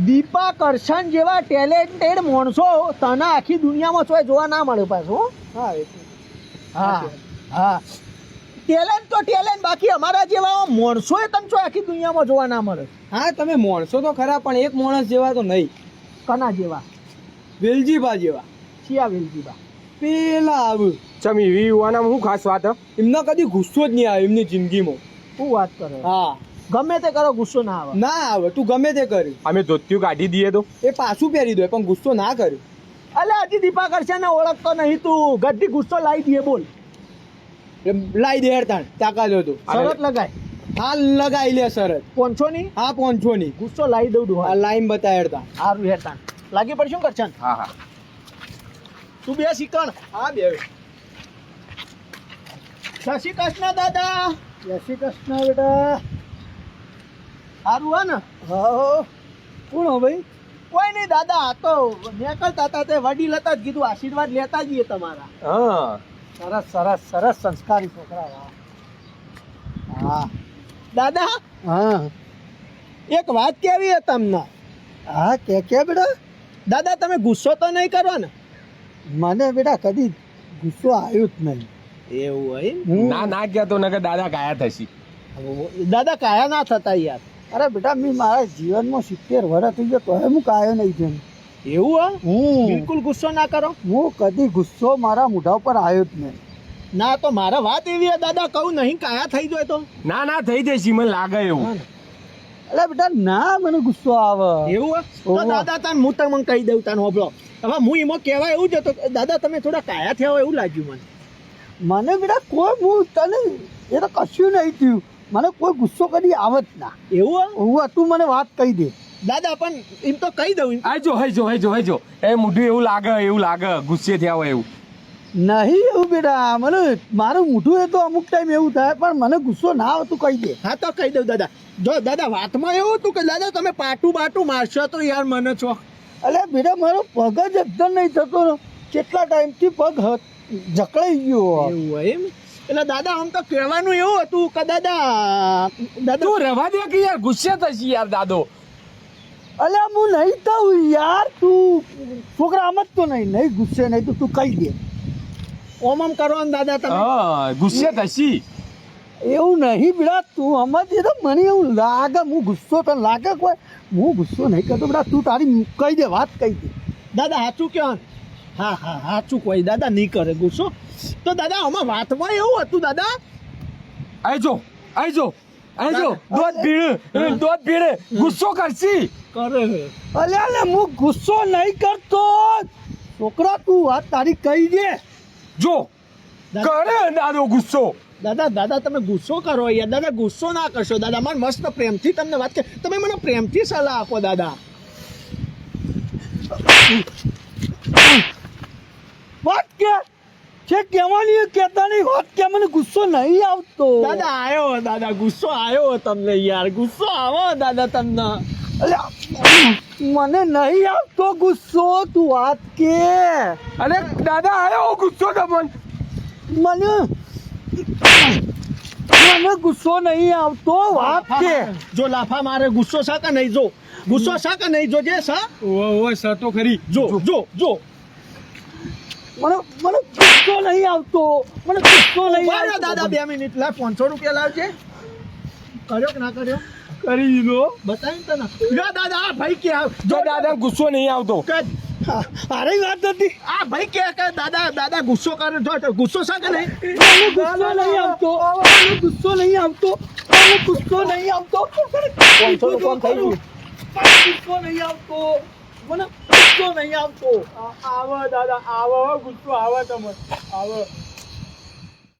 દીપા કરશન જેવા ટેલેન્ટેડ માણસો તને આખી દુનિયામાં ચોય જોવા ના મળે પાછું. હા હા હા ટેલેન્ટ તો ટેલેન્ટ, બાકી અમારા જેવા માણસો તને ચોય આખી દુનિયામાં જોવા ના મળે. હા તમે માણસો તો ખરા, પણ એક માણસ જેવા તો નહીં. કના જેવા? વેલજીબા જેવા. શિયા વેલજીબા? પેલા આવું ચમ એવી યુવાનામાં શું ખાસ વાત? એમનો કદી ગુસ્સો જ નહીં આવે એમની જિંદગીમાં. શું વાત કરે? હા ગમે તે કરો ગુસ્સો ના આવે. ના આવે, તું ગમે તે કરી. અમે ધોતિયું કાઢી દઈએ તો એ પાછું પહેરી દો પણ ગુસ્સો ના કર્યો. અલે હજી દીપા કરશન ને ઓળખતો નહીં તું, ગદ્દી ગુસ્સો લાવી દે. બોલ લાઈ દે હેરતાણ તાકાત હતો. શરત લગાય. હા લગાઈ લે શરત. 500 ની? હા 500 ની ગુસ્સો લાવી દઉં આ ડુહા. લાઈન બતા હેરતાણ. હારું હેરતાન લાગી પડશે. શું કરશન? હા હા તું બે શીખણ. હા બે જય શ્રી કૃષ્ણ દાદા. જય શ્રી કૃષ્ણ બેટા. સારું હે ને? હા કોણ હો ભાઈ? કોઈ નહીં દાદા, આ તો નીકળતા હતા તે વડીલ હતા જ કીધું આશીર્વાદ લેતા જઈએ તમારા. હા સરસ સરસ સરસ સંસ્કારી છોકરા. હા દાદા, હા એક વાત કેવી છે તમને? હા કે બેટા? દાદા તમે ગુસ્સો તો નહીં કરો ને? મને બેટા કદી ગુસ્સો આવ્યો જ નહીં. એવું હોય? ના ના કહેતો નકર દાદા કાયા થશી. દાદા કાયા ના થતા યાર. અરે બેટા મેં મારા જીવનમાં 70 વર્ષ થઈ ગયો તો હું કાયો નહીં થયો. એવું હે? હું બિલકુલ ગુસ્સો ના કરો. હું કદી ગુસ્સો મારા મોઢા ઉપર આવ્યો જ નહીં. ના તો મારા વાત એવી છે દાદા, કહું નહીં કાયા થઈ જાય તો? ના ના થઈ જશે, મને લાગે એવું. અરે બેટા ના મને ગુસ્સો આવે. એવું હે? તો ઓહો. દાદા તને હું તમને કહી દઉં તને હોબળો. હવે હું એમાં કહેવાય એવું જ હતો, દાદા તમે થોડા કાયા થયા હોય એવું લાગ્યું મને. મને બેટા કોઈ હું તને એ તો કશું નહીં થયું. મને કોઈ ગુસ્સો કદી આવે જ ના. એવું હે? હું તું મને વાત કહી દે. દાદા પણ એમ તો કહી દઉં. આજો હઈજો એ મોઢું એવું લાગે ગુસ્સે થયા હોય એવું. નહીં એવું બેટા, મને મારું મોઢું એ તો અમુક ટાઈમ એવું થાય પણ મને ગુસ્સો ના આવે તું કહી દે. હા તો કહી દઉં દાદા. જો દાદા વાતમાં એવું હતું કે દાદા તમે પાટું બાટું મારશો તો યાર મને છો. અલે બેટા મારો પગ જ એકદમ નહીં થતો. કેટલા ટાઈમથી પગ જકડાઈ ગયો. એવું હોય એમ? એટલે દાદા આમ તો કહેવાનું એવું હતું કે દાદા તું રવા દે કે યાર ગુસ્સે થશી યાર દાદો. અલે હું નહીં થયું યાર, તું છોકરા આમ જ તો નહીં ગુસ્સે નહીં તો તું કહી દે. ઓમ આમ કરો ને દાદા તમે. હા ગુસ્સે થશી. એવું નહીં બેટા, તું સમજ તો મને એવું લાગે હું ગુસ્સો તને લાગે કોઈ. હું ગુસ્સો નહીં કરતો બેટા, તું તારી કહી દે વાત કહી દે. દાદા સાચું કહો ને? હા હા સાચું કોઈ દાદા નહીં કરે ગુસ્સો. તો દાદા આમાં વાતમાં એવું હતું દાદા. આજો દોધ પીડે ગુસ્સો કરશી. કરે અલે હું ગુસ્સો નહીં કરતો. છોકરા તું વાત તારી કહી દે. જો કરે દાદો ગુસ્સો. દાદા તમે ગુસ્સો કરો યાર. દાદા ગુસ્સો ના કરશો દાદા. મને મસ્ત પ્રેમથી તમને વાત કે તમે મને પ્રેમથી સલાહ આપો દાદા. વાત કે છે કહેવાની કહેતા નહીં વાત કે મને ગુસ્સો નહીં આવતો. દાદા આવ્યો દાદા, ગુસ્સો આવ્યો તમને યાર. ગુસ્સો આવો દાદા તમને. અલ્યા, મને નહીં આવતો ગુસ્સો. તું વાત કે અને દાદા આવ્યો ગુસ્સો તમને. મને ગુસ્સો નહીં આવતો. વાત કે જો લાફા મારે ગુસ્સો શા કે નહીં? જો ગુસ્સો શા કે નહીં? જો જે શા ઓય સર તો ખરી. જો મને ગુસ્સો નહીં આવતો. મને ગુસ્સો નહીં ઉભા રહ્યો આવતો. દાદા 2 મિનિટ. લા 500 રૂપિયા લાવજે. કર્યો કે ના કર્યો? કરી દીધો. બતાવી તને. લો દાદા આ ભાઈ કે જો દાદા ગુસ્સો નહીં આવતો. અરે વાત હતી. આ ભાઈ કે દાદા ગુસ્સો કરે. જો ગુસ્સો શા કે નહીં? મને ગુસ્સો નહીં આવતો. મને ગુસ્સો નહીં આવતો. મને ગુસ્સો નહીં આવતો. 500 રૂપિયા થઈ ગયું. ગુસ્સો નહીં આવતો. મને ગુસ્સો નહીં આવતો. આવો દાદા આવો, ગુસ્સો આવે તમે આવો.